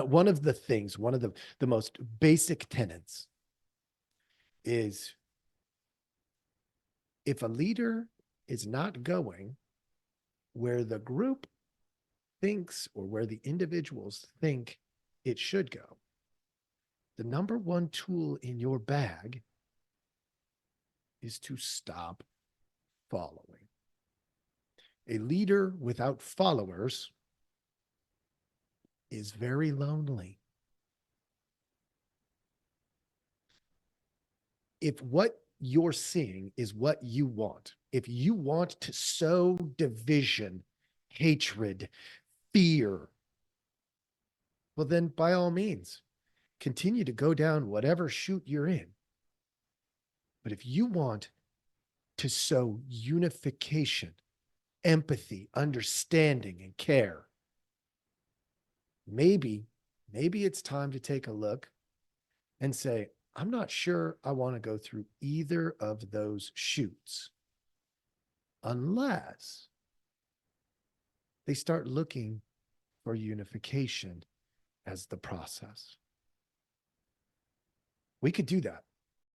one of the things, one of the most basic tenets is if a leader is not going where the group thinks or where the individuals think it should go, the number one tool in your bag is to stop following. A leader without followers is very lonely. If what you're seeing is what you want, if you want to sow division, hatred, fear, well, then by all means, continue to go down whatever chute you're in. But if you want to sow unification, empathy, understanding, and care, maybe it's time to take a look and say, I'm not sure I want to go through either of those chutes unless they start looking for unification as the process. We could do that.